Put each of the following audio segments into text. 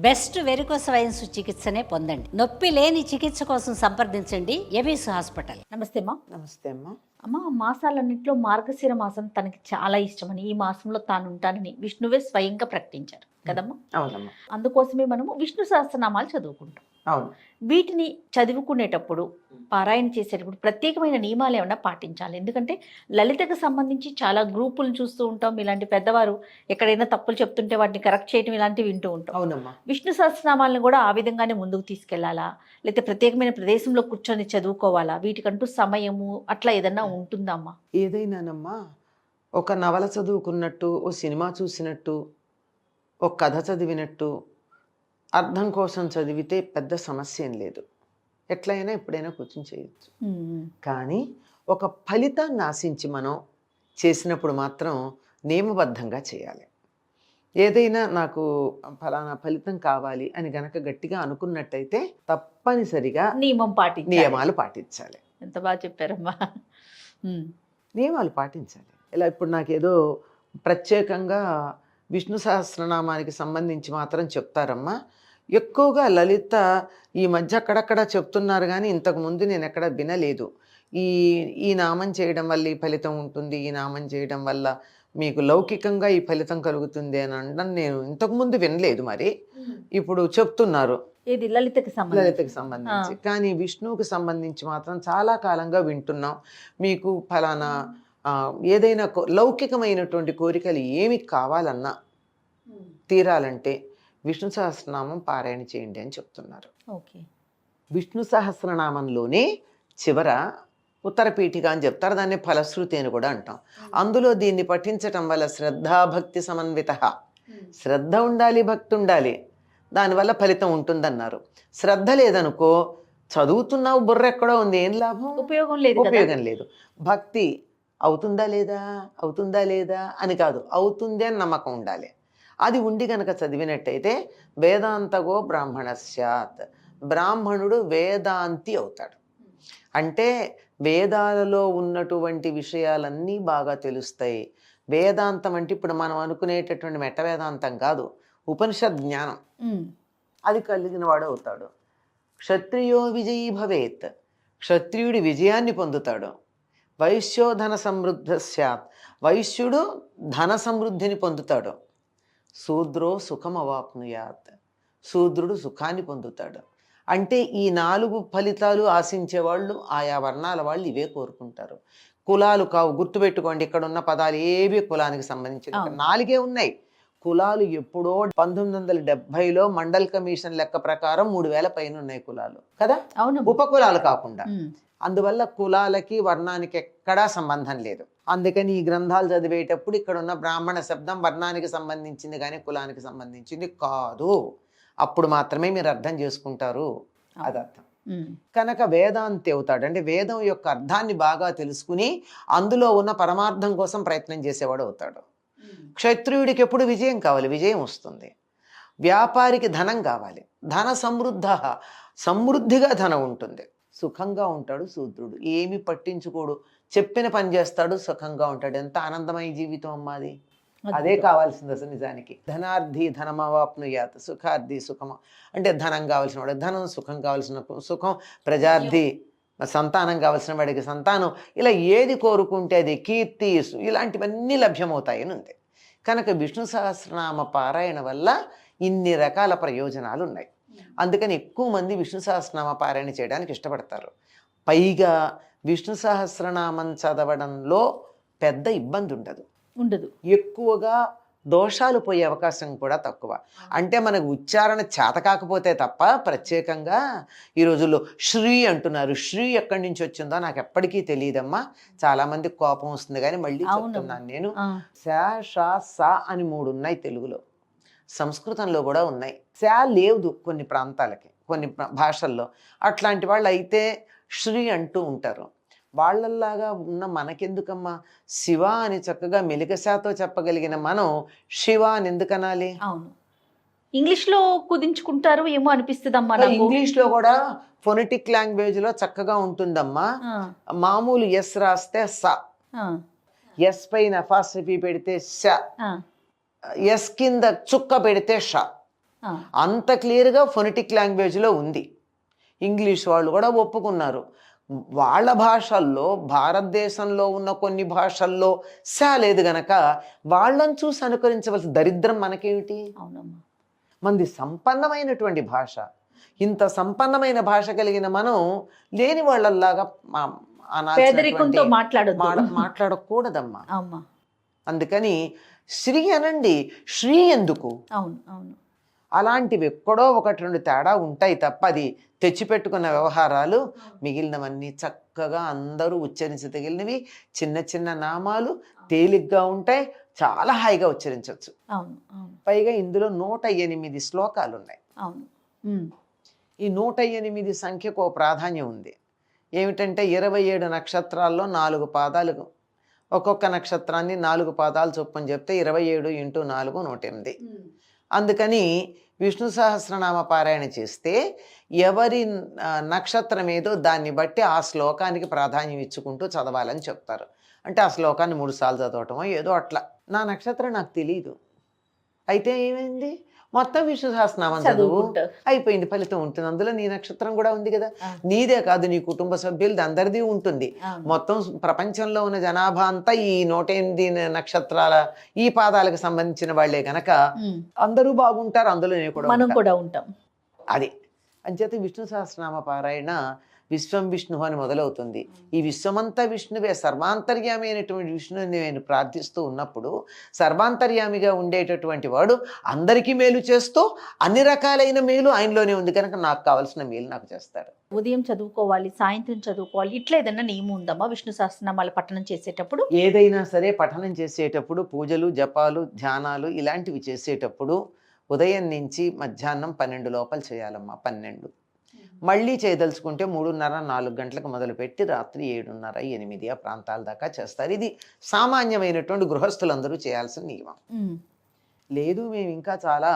Best varicose wines చికిత్సనే పొందండి. నొప్పి లేని చికిత్స కోసం సంప్రదించండి ఎబిస్ హాస్పిటల్. నమస్తే అమ్మా. నమస్తే అమ్మా. అమ్మ, మాసాలన్నింటిలో మార్గశిర మాసం తనకి చాలా ఇష్టమని, ఈ మాసంలో తాను ఉంటానని విష్ణువే స్వయంగా ప్రకటించారు కదమ్మా. అవునమ్మా. అందుకోసమే మనము విష్ణు సహస్రనామాలు చదువుకుంటాం. అవును. వీటిని చదువుకునేటప్పుడు, పారాయణ చేసేటప్పుడు ప్రత్యేకమైన నియమాలు ఏమైనా పాటించాలి. ఎందుకంటే లలితకు సంబంధించి చాలా గ్రూపులను చూస్తూ ఉంటాం. ఇలాంటి పెద్దవారు ఎక్కడైనా తప్పులు చెప్తుంటే వాటిని కరెక్ట్ చేయడం ఇలాంటివి వింటూ ఉంటాం. అవునమ్మా. విష్ణు సహస్రనామాలను కూడా ఆ విధంగానే ముందుకు తీసుకెళ్లాలా, లేకపోతే ప్రత్యేకమైన ప్రదేశంలో కూర్చొని చదువుకోవాలా, వీటికంటూ సమయము అట్లా ఏదన్నా ఉంటుందమ్మా? ఏదైనానమ్మా, ఒక నవల చదువుకున్నట్టు, ఓ సినిమా చూసినట్టు, ఒక కథ చదివినట్టు అర్థం కోసం చదివితే పెద్ద సమస్య ఏం లేదు. ఎట్లయినా ఎప్పుడైనా కూర్చొని చేయొచ్చు. కానీ ఒక ఫలితాన్ని ఆశించి మనం చేసినప్పుడు మాత్రం నియమబద్ధంగా చేయాలి. ఏదైనా నాకు ఫలానా ఫలితం కావాలి అని గనక గట్టిగా అనుకున్నట్టయితే తప్పనిసరిగా నియమాలు పాటించాలి. ఎంత బాగా చెప్పారమ్మా. నియమాలు పాటించాలి. ఇలా ఇప్పుడు నాకేదో ప్రత్యేకంగా విష్ణు సహస్రనామానికి సంబంధించి మాత్రం చెప్తారమ్మా. ఎక్కువగా లలిత ఈ మధ్య అక్కడక్కడ చెప్తున్నారు, కానీ ఇంతకుముందు నేను ఎక్కడ వినలేదు. ఈ నామం చేయడం వల్ల ఈ ఫలితం ఉంటుంది, ఈ నామం చేయడం వల్ల మీకు లౌకికంగా ఈ ఫలితం కలుగుతుంది అని అనడం నేను ఇంతకుముందు వినలేదు. మరి ఇప్పుడు చెప్తున్నారు ఇది లలితకి సంబంధించి. కానీ విష్ణువుకి సంబంధించి మాత్రం చాలా కాలంగా వింటున్నాం. మీకు ఫలానా ఏదైనా లౌకికమైనటువంటి కోరికలు ఏమి కావాలన్నా తీరాలంటే విష్ణు సహస్రనామం పారాయణ చేయండి అని చెప్తున్నారు. ఓకే. విష్ణు సహస్రనామంలోనే చివర ఉత్తరపీఠిక అని చెప్తారు, దాన్ని ఫలశ్రుతి అని కూడా అంటాం. అందులో దీన్ని పఠించటం వల్ల శ్రద్ధాభక్తి సమన్విత, శ్రద్ధ ఉండాలి, భక్తి ఉండాలి, దానివల్ల ఫలితం ఉంటుందన్నారు. శ్రద్ధ లేదనుకో, చదువుతున్నావు, బుర్ర ఎక్కడో ఉంది, ఏం లాభం? ఉపయోగం లేదు. భక్తి అవుతుందా లేదా అని కాదు, అవుతుంది అని నమ్మకం ఉండాలి. అది ఉండి గనక చదివినట్టయితే వేదాంతగో బ్రాహ్మణ స్యాత్, బ్రాహ్మణుడు వేదాంతి అవుతాడు. అంటే వేదాలలో ఉన్నటువంటి విషయాలన్నీ బాగా తెలుస్తాయి. వేదాంతం అంటే ఇప్పుడు మనం అనుకునేటటువంటి మెట్ట వేదాంతం కాదు, ఉపనిషద్ జ్ఞానం అది కలిగిన వాడు అవుతాడు. క్షత్రియో విజయీ భవేత్, క్షత్రియుడి విజయాన్ని పొందుతాడు. వైశ్యో ధన సమృద్ధ స్యాత్, వైశ్యుడు ధన సమృద్ధిని పొందుతాడు. శూద్రో సుఖం అవాప్నుయాత్, శూద్రుడు సుఖాన్ని పొందుతాడు. అంటే ఈ 4 ఫలితాలు ఆశించే వాళ్ళు, ఆయా వర్ణాల వాళ్ళు ఇవే కోరుకుంటారు. కులాలు కావు, గుర్తుపెట్టుకోండి. ఇక్కడ ఉన్న పదాలు ఏవి కులానికి సంబంధించిన 4 ఉన్నాయి. కులాలు ఎప్పుడో 1970లో మండల్ కమిషన్ లెక్క ప్రకారం 3000 పైన ఉన్నాయి కులాలు కదా. ఉపకులాలు కాకుండా. అందువల్ల కులాలకి వర్ణానికి ఎక్కడా సంబంధం లేదు. అందుకని ఈ గ్రంథాలు చదివేటప్పుడు ఇక్కడ ఉన్న బ్రాహ్మణ శబ్దం వర్ణానికి సంబంధించింది కానీ కులానికి సంబంధించింది కాదు. అప్పుడు మాత్రమే మీరు అర్థం చేసుకుంటారు. అది అర్థం. కనుక వేదాంతి అవుతాడు. అంటే వేదం యొక్క అర్థాన్ని బాగా తెలుసుకుని అందులో ఉన్న పరమార్థం కోసం ప్రయత్నం చేసేవాడు అవుతాడు. క్షత్రియుడికి ఎప్పుడు విజయం కావాలి, విజయం వస్తుంది. వ్యాపారికి ధనం కావాలి, ధన సమృద్ధిగా ధనం ఉంటుంది. సుఖంగా ఉంటాడు శూద్రుడు, ఏమి పట్టించుకోడు, చెప్పిన పని చేస్తాడు, సుఖంగా ఉంటాడు. ఎంత ఆనందమయ జీవితం అమ్మాది. అదే కావాల్సింది అసలు నిజానికి. ధనార్థి ధనమవాప్నుయాత్, సుఖార్థి సుఖమ అంటే ధనం కావాల్సిన వాడికి ధనం, సుఖం కావాల్సిన సుఖం, ప్రజార్థి సంతానం కావాల్సిన వాడికి సంతానం, ఇలా ఏది కోరుకుంటే అది, కీర్తి, ఇలాంటివన్నీ లభ్యమవుతాయని ఉంది. కనుక విష్ణు సహస్రనామ పారాయణ వల్ల ఇన్ని రకాల ప్రయోజనాలు ఉన్నాయి. అందుకని ఎక్కువ మంది విష్ణు సహస్రనామ పారాయణ చేయడానికి ఇష్టపడతారు. పైగా విష్ణు సహస్రనామం చదవడంలో పెద్ద ఇబ్బంది ఉండదు. ఎక్కువగా దోషాలు పోయే అవకాశం కూడా తక్కువ. అంటే మనకు ఉచ్చారణ చేత కాకపోతే తప్ప ప్రత్యేకంగా ఈ రోజుల్లో శ్రీ అంటున్నారు. శ్రీ ఎక్కడి నుంచి వచ్చిందో నాకు ఎప్పటికీ తెలియదమ్మా. చాలామంది కోపం వస్తుంది, కానీ మళ్ళీ చెప్తున్నాను నేను. శ, ష, స అని 3 ఉన్నాయి తెలుగులో. సంస్కృతంలో కూడా ఉన్నాయి. శా లేదు కొన్ని ప్రాంతాలకి, కొన్ని భాషల్లో. అట్లాంటి వాళ్ళు అయితే శ్రీ అంటూ ఉంటారు. వాళ్ళల్లాగా ఉన్న మనకెందుకమ్మా, శివ అని చక్కగా మెలికశాతో చెప్పగలిగిన మనం శివ అని ఎందుకు అనాలి? అవును, ఇంగ్లీష్లో కుదించుకుంటారు ఏమో అనిపిస్తుంది అమ్మా. ఇంగ్లీష్లో కూడా ఫొనెటిక్ లాంగ్వేజ్లో చక్కగా ఉంటుందమ్మా. మామూలు ఎస్ రాస్తే స, ఎస్ పైన అపాస్ట్రఫీ పెడితే శ, ఎస్ కింద చుక్క పెడితే ష. ఆ, అంత క్లియర్గా ఫొనెటిక్ లాంగ్వేజ్లో ఉంది. ఇంగ్లీష్ వాళ్ళు కూడా ఒప్పుకున్నారు. వాళ్ళ భాషల్లో, భారతదేశంలో ఉన్న కొన్ని భాషల్లో లేదు గనక వాళ్ళని చూసి అనుకరించవలసిన దరిద్రం మనకేమిటి? అవునమ్మా. మనది సంపన్నమైనటువంటి భాష. ఇంత సంపన్నమైన భాష కలిగిన మనం లేని వాళ్ళలాగా పేదరికంతో మాట్లాడొద్దు. మాట్లాడకూడదమ్మా. అమ్మా. అందుకని శ్రీ అనండి, శ్రీ ఎందుకు? అవును అవును. అలాంటివి ఎక్కడో ఒకటి రెండు తేడా ఉంటాయి తప్ప అది తెచ్చిపెట్టుకున్న వ్యవహారాలు మిగిలినవన్నీ చక్కగా అందరూ ఉచ్చరించదగినవి. చిన్న చిన్న నామాలు తేలిగ్గా ఉంటాయి, చాలా హాయిగా ఉచ్చరించవచ్చు. అవును అవును. పైగా ఇందులో 108 శ్లోకాలు ఉన్నాయి. అవును. ఈ 108 సంఖ్యకు ఓ ప్రాధాన్యం ఉంది. ఏమిటంటే 27 నక్షత్రాల్లో 4 పాదాలు, ఒక్కొక్క నక్షత్రాన్ని 4 పాదాలు చొప్పున చెప్తే 27 × 4 108. అందుకని విష్ణు సహస్రనామ పారాయణ చేస్తే ఎవరి నక్షత్రం ఏదో దాన్ని బట్టి ఆ శ్లోకానికి ప్రాధాన్యం ఇచ్చుకుంటూ చదవాలని చెప్తారు. అంటే ఆ శ్లోకాన్ని 3 సార్లు చదవటమో ఏదో అట్లా. నా నక్షత్రం నాకు తెలియదు, అయితే ఏమైంది, మొత్తం విష్ణు సహస్రనామం చదువు, అయిపోయింది, ఫలితం ఉంటుంది. అందులో నీ నక్షత్రం కూడా ఉంది కదా. నీదే కాదు, నీ కుటుంబ సభ్యులది, అందరిది ఉంటుంది. మొత్తం ప్రపంచంలో ఉన్న జనాభా అంతా ఈ 108 నక్షత్రాల ఈ పాదాలకు సంబంధించిన వాళ్లే కనుక అందరూ బాగుంటారు, అందులో మనం కూడా ఉంటాం. అది అంచేత విష్ణు సహస్రనామ పారాయణ విశ్వం విష్ణు అని మొదలవుతుంది. ఈ విశ్వమంతా విష్ణువే, సర్వాంతర్యామి అయినటువంటి విష్ణుని నేను ప్రార్థిస్తూ ఉన్నప్పుడు సర్వాంతర్యామిగా ఉండేటటువంటి వాడు అందరికీ మేలు చేస్తూ అన్ని రకాలైన మేలు ఆయనలోనే ఉంది కనుక నాకు కావాల్సిన మేలు నాకు చేస్తాడు. ఉదయం చదువుకోవాలి, సాయంత్రం చదువుకోవాలి, ఇట్లా ఏదన్నా నియమం ఉందమ్మా విష్ణు సహస్రనామాలు పఠనం చేసేటప్పుడు? ఏదైనా సరే పఠనం చేసేటప్పుడు, పూజలు జపాలు ధ్యానాలు ఇలాంటివి చేసేటప్పుడు ఉదయం నుంచి మధ్యాహ్నం 12 లోపల చేయాలమ్మా. 12 మళ్ళీ చేయదలుచుకుంటే 3:30 4 గంటలకు మొదలుపెట్టి రాత్రి 7:30 8 ఆ ప్రాంతాల దాకా చేస్తారు. ఇది సామాన్యమైనటువంటి గృహస్థులందరూ చేయాల్సిన నియమం. లేదు మేము ఇంకా చాలా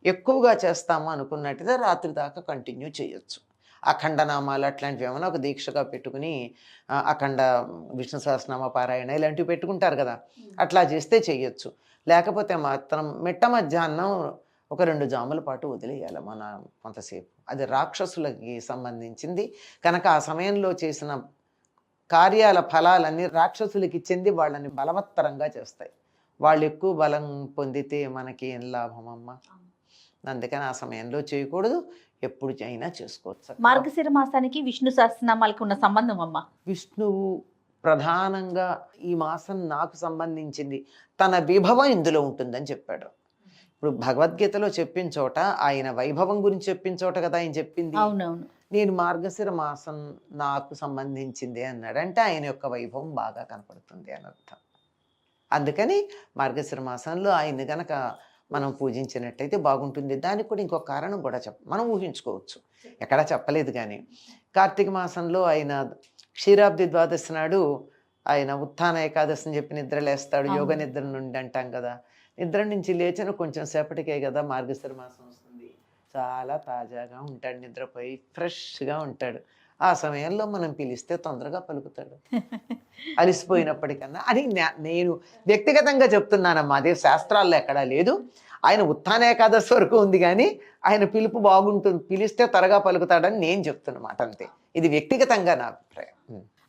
ఎక్కువగా చేస్తాము అనుకున్నట్టుగా రాత్రి దాకా కంటిన్యూ చేయొచ్చు. అఖండనామాలు అట్లాంటివి ఏమైనా ఒక దీక్షగా పెట్టుకుని అఖండ విష్ణు సహస్రనామ పారాయణ ఇలాంటివి పెట్టుకుంటారు కదా, అట్లా చేస్తే చేయొచ్చు. లేకపోతే మాత్రం మిట్ట మధ్యాహ్నం ఒక 2 జాముల పాటు వదిలేయాలి మన కొంతసేపు. అది రాక్షసులకి సంబంధించింది కనుక ఆ సమయంలో చేసిన కార్యాల ఫలాలన్నీ రాక్షసులకి చెంది వాళ్ళని బలవత్తరంగా చేస్తాయి. వాళ్ళు ఎక్కువ బలం పొందితే మనకి ఏం లాభం అమ్మ? అందుకని ఆ సమయంలో చేయకూడదు, ఎప్పుడు అయినా చేసుకోవచ్చు. మార్గశిర మాసానికి విష్ణు సహస్రనామాలకు ఉన్న సంబంధం అమ్మ? విష్ణువు ప్రధానంగా ఈ మాసం నాకు సంబంధించింది, తన విభవం ఇందులో ఉంటుందని చెప్పాడు. ఇప్పుడు భగవద్గీతలో చెప్పిన చోట ఆయన వైభవం గురించి చెప్పిన చోట కదా ఆయన చెప్పింది. అవునవును. నేను మార్గశిర మాసం నాకు సంబంధించింది అన్నాడు అంటే ఆయన యొక్క వైభవం బాగా కనపడుతుంది అని అర్థం. అందుకని మార్గశిర మాసంలో ఆయన్ని గనక మనం పూజించినట్టయితే బాగుంటుంది. దానికి కూడా ఇంకొక కారణం కూడా మనం ఊహించుకోవచ్చు, ఎక్కడా చెప్పలేదు. కానీ కార్తీక మాసంలో ఆయన క్షీరాబ్ది ద్వాదశి నాడు ఆయన ఉత్థాన ఏకాదశిని చెప్పి నిద్రలేస్తాడు, యోగ నిద్ర నుండి అంటాం కదా. నిద్ర నుంచి లేచిన కొంచెం సేపటికే కదా మార్గశిర మాసం వస్తుంది. చాలా తాజాగా ఉంటాడు, నిద్రపోయి ఫ్రెష్గా ఉంటాడు. ఆ సమయంలో మనం పిలిస్తే తొందరగా పలుకుతాడు అలిసిపోయినప్పటికన్నా. అది నేను వ్యక్తిగతంగా చెప్తున్నానమ్మా, అదే శాస్త్రాల్లో ఎక్కడా లేదు. ఆయన ఉత్థాన ఏకాదశి వరకు ఉంది కానీ ఆయన పిలుపు బాగుంటుంది, పిలిస్తే త్వరగా పలుకుతాడని నేను చెప్తున్నమాట, అంతే. ఇది వ్యక్తిగతంగా నా అభిప్రాయం.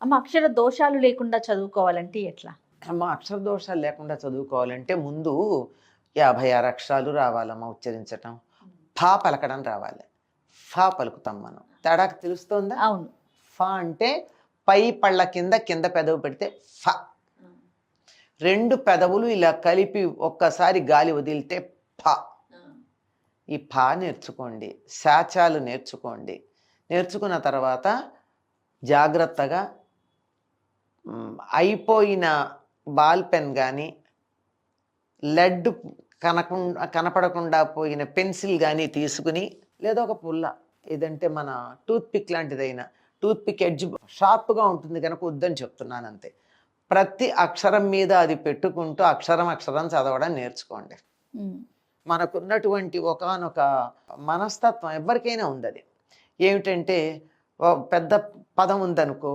అమ్మ, అక్షర దోషాలు లేకుండా చదువుకోవాలంటే ఎట్లా అమ్మ? అక్షర దోషాలు లేకుండా చదువుకోవాలంటే ముందు 56 అక్షరాలు రావాలమ్మా ఉచ్చరించటం. ఫా పలకడం రావాలి. ఫా పలుకుతాం మనం, తేడాకు తెలుస్తోందా? అవును. ఫా అంటే పై పళ్ళ కింద పెదవు పెడితే ఫ. 2 పెదవులు ఇలా కలిపి ఒక్కసారి గాలి వదిలితే ఫ. ఈ ఫా నేర్చుకోండి, శాచాలు నేర్చుకోండి. నేర్చుకున్న తర్వాత జాగ్రత్తగా అయిపోయిన బాల్ పెన్ కానీ, లెడ్ కనపడకుండా పోయిన పెన్సిల్ కానీ తీసుకుని, లేదా ఒక పుల్ల, ఏదంటే మన టూత్ పిక్ లాంటిదైనా, టూత్ పిక్ ఎడ్జ్ షార్ప్గా ఉంటుంది కనుక వద్దని చెప్తున్నాను, అంతే. ప్రతి అక్షరం మీద అది పెట్టుకుంటూ అక్షరం చదవడం నేర్చుకోండి. మనకున్నటువంటి ఒకానొక మనస్తత్వం ఎవరికైనా ఉంది. అది ఏమిటంటే, పెద్ద పదం ఉందనుకో,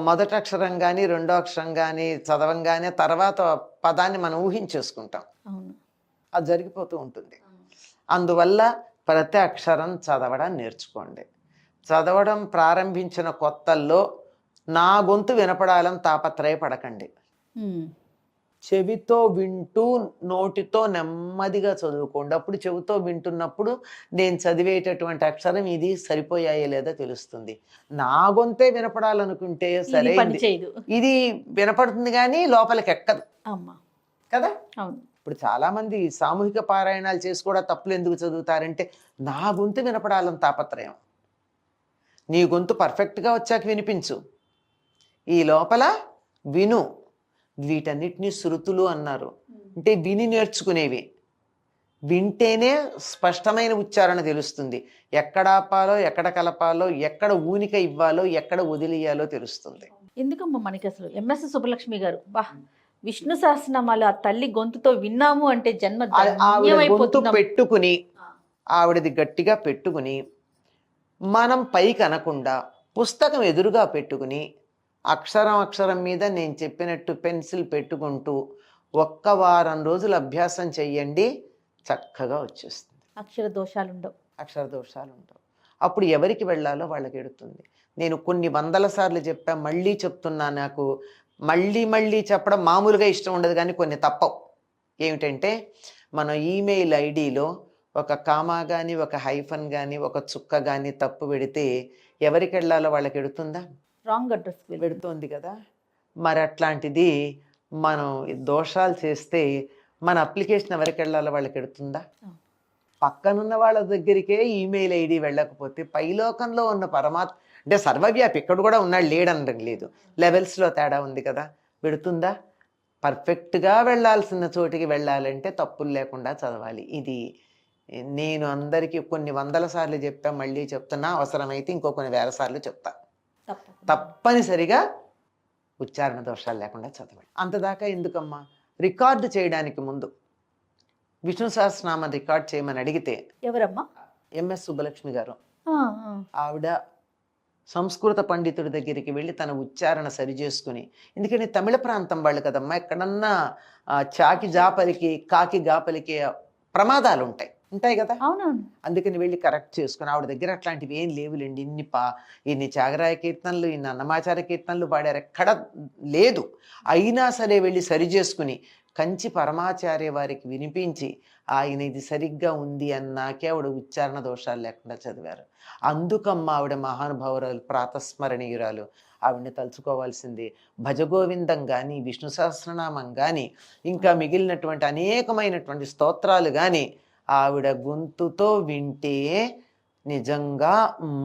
మొదటి అక్షరం కానీ రెండో అక్షరం కానీ చదవంగానే తర్వాత పదాన్ని మనం ఊహించేసుకుంటాం. అది జరిగిపోతూ ఉంటుంది. అందువల్ల ప్రతి అక్షరం చదవడం నేర్చుకోండి. చదవడం ప్రారంభించిన కొత్తల్లో నా గొంతు వినపడాలని తాపత్రయపడకండి. చెవితో వింటూ నోటితో నెమ్మదిగా చదువుకోండి. అప్పుడు చెవితో వింటున్నప్పుడు నేను చదివేటటువంటి అక్షరం ఇది సరిపోయాయో లేదో తెలుస్తుంది. నా గొంతే వినపడాలనుకుంటే సరే, ఇది వినపడుతుంది కానీ లోపలికి ఎక్కదు కదా. ఇప్పుడు చాలా మంది సామూహిక పారాయణాలు చేసి కూడా తప్పులు ఎందుకు చదువుతారంటే నా గొంతు వినపడాలని తాపత్రయం. నీ గొంతు పర్ఫెక్ట్గా వచ్చాక వినిపించు, ఈ లోపల విను. వీటన్నిటినీ శృతులు అన్నారు. అంటే విని నేర్చుకునేవి. వింటేనే స్పష్టమైన ఉచ్చారణ తెలుస్తుంది. ఎక్కడ ఆపాలో, ఎక్కడ కలపాలో, ఎక్కడ ఊనిక ఇవ్వాలో, ఎక్కడ వదిలియాలో తెలుస్తుంది. ఎందుకమ్మా మనకి అసలు ఎంఎస్ సుబ్బలక్ష్మి గారు విష్ణు సహస్రనామాలు ఆ తల్లి గొంతుతో విన్నాము అంటే జన్మ గొంతు పెట్టుకుని, ఆవిడది గట్టిగా పెట్టుకుని, మనం పైకి అనకుండా పుస్తకం ఎదురుగా పెట్టుకుని అక్షరం అక్షరం మీద నేను చెప్పినట్టు పెన్సిల్ పెట్టుకుంటూ ఒక్క వారం రోజులు అభ్యాసం చెయ్యండి, చక్కగా వచ్చేస్తుంది. అక్షర దోషాలు ఉండవు. అప్పుడు ఎవరికి వెళ్ళాలో వాళ్ళకి ఎడుతుంది. నేను కొన్ని వందల సార్లు చెప్పా, మళ్ళీ చెప్తున్నా. నాకు మళ్ళీ చెప్పడం మామూలుగా ఇష్టం ఉండదు, కానీ కొన్ని తప్పవు. ఏమిటంటే మన ఈమెయిల్ ఐడిలో ఒక కామా కానీ, ఒక హైఫన్ కానీ, ఒక చుక్క కానీ తప్పు పెడితే ఎవరికి వెళ్ళాలో వాళ్ళకి ఎడుతుందా? రాంగ్ అడ్రస్ పెడుతోంది కదా. మరి అట్లాంటిది మనం దోషాలు చేస్తే మన అప్లికేషన్ ఎవరికి వెళ్ళాలో వాళ్ళకి ఎడుతుందా? పక్కనున్న వాళ్ళ దగ్గరికే ఈమెయిల్ ఐడి వెళ్ళకపోతే పైలోకంలో ఉన్న పరమాత్మ అంటే సర్వవ్యాపి ఇక్కడ కూడా ఉన్నాడు, లేడనడం లేదు, లెవెల్స్లో తేడా ఉంది కదా, పెడుతుందా? పర్ఫెక్ట్గా వెళ్ళాల్సిన చోటికి వెళ్ళాలంటే తప్పులు లేకుండా చదవాలి. ఇది నేను అందరికీ కొన్ని వందల సార్లు చెప్పా, మళ్ళీ చెప్తున్నా. అవసరమైతే ఇంకో కొన్ని వేల సార్లు చెప్తా. తప్పనిసరిగా ఉచ్చారణ దోషాలు లేకుండా చదవండి. అంతదాకా ఎందుకమ్మా? రికార్డు చేయడానికి ముందు విష్ణు సహస్రనామం రికార్డ్ చేయమని అడిగితే ఎవరమ్మా? ఎంఎస్ సుబ్బలక్ష్మి గారు. ఆవిడ సంస్కృత పండితుడి దగ్గరికి వెళ్ళి తన ఉచ్చారణ సరి చేసుకుని, ఎందుకంటే తమిళ ప్రాంతం వాళ్ళు కదమ్మా, ఎక్కడన్నా చాకి జాపలికి కాకి గాపలికి ప్రమాదాలు ఉంటాయి కదా. అందుకని వెళ్ళి కరెక్ట్ చేసుకుని, ఆవిడ దగ్గర అట్లాంటివి ఏం లేవులేండి. ఇన్ని త్యాగరాయ కీర్తనలు, ఇన్ని అన్నమాచార కీర్తనలు పాడారు, ఎక్కడ లేదు. అయినా సరే వెళ్ళి సరి చేసుకుని కంచి పరమాచార్య వారికి వినిపించి ఆయన ఇది సరిగ్గా ఉంది అన్నాకే ఆవిడ ఉచ్చారణ దోషాలు లేకుండా చదివారు. అందుకమ్మ ఆవిడ మహానుభావురాలు, ప్రాతస్మరణీయురాలు. ఆవిడని తలుచుకోవాల్సింది. భజగోవిందం కానీ, విష్ణు సహస్రనామం కానీ, ఇంకా మిగిలినటువంటి అనేకమైనటువంటి స్తోత్రాలు కానీ ఆవిడ గొంతుతో వింటే నిజంగా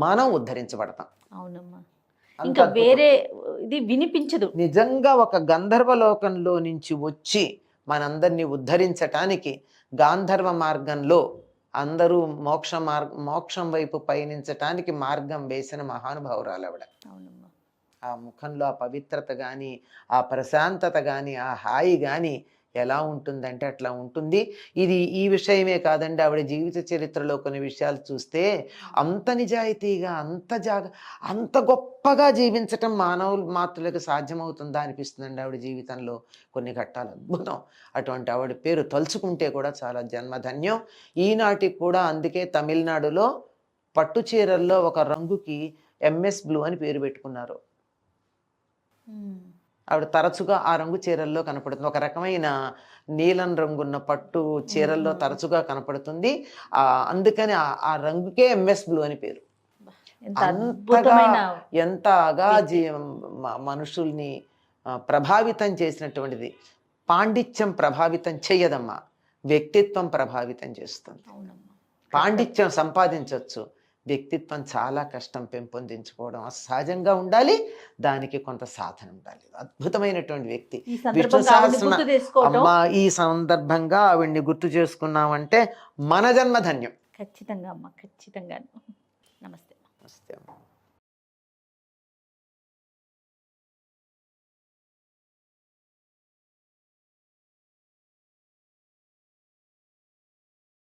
మనం ఉద్ధరించబడతాం. అవునమ్మా, ఇంకా వేరే ఇది వినిపించదు. నిజంగా ఒక గంధర్వలోకంలో నుంచి వచ్చి మనందరినీ ఉద్ధరించటానికి గాంధర్వ మార్గంలో అందరూ మోక్షం వైపు పయనించటానికి మార్గం వేసిన మహానుభావురాలు ఆవిడ. ఆ ముఖంలో ఆ పవిత్రత కానీ, ఆ ప్రశాంతత కానీ, ఆ హాయి కానీ ఎలా ఉంటుందంటే అట్లా ఉంటుంది. ఇది ఈ విషయమే కాదండి, ఆవిడ జీవిత చరిత్రలో కొన్ని విషయాలు చూస్తే అంత నిజాయితీగా, అంత గొప్పగా జీవించటం మాతృలకు సాధ్యమవుతుందా అనిపిస్తుందండి. ఆవిడ జీవితంలో కొన్ని ఘట్టాలు అద్భుతం. అటువంటి ఆవిడ పేరు తలుచుకుంటే కూడా చాలా జన్మధన్యం. ఈనాటికి కూడా అందుకే తమిళనాడులో పట్టు చీరల్లో ఒక రంగుకి ఎంఎస్ బ్లూ అని పేరు పెట్టుకున్నారు. ఆవిడ తరచుగా ఆ రంగు చీరల్లో కనపడుతుంది. ఒక రకమైన నీలం రంగున్న పట్టు చీరల్లో తరచుగా కనపడుతుంది. అందుకని ఆ రంగుకే ఎంఎస్ బ్లూ అని పేరు. ఎంతగా మనుషుల్ని ప్రభావితం చేసినటువంటిది. పాండిత్యం ప్రభావితం చెయ్యదమ్మా, వ్యక్తిత్వం ప్రభావితం చేస్తుంది. పాండిత్యం సంపాదించవచ్చు, వ్యక్తిత్వం చాలా కష్టం పెంపొందించుకోవడం. సహజంగా ఉండాలి, దానికి కొంత సాధన ఉండాలి. అద్భుతమైనటువంటి వ్యక్తి విష్ణు సహస్రనామ. ఈ సందర్భంగా ఆవిడ్ని గుర్తు చేసుకున్నామంటే మన జన్మధన్యం. ఖచ్చితంగా అమ్మ, ఖచ్చితంగా. నమస్తే. నమస్తే అమ్మ.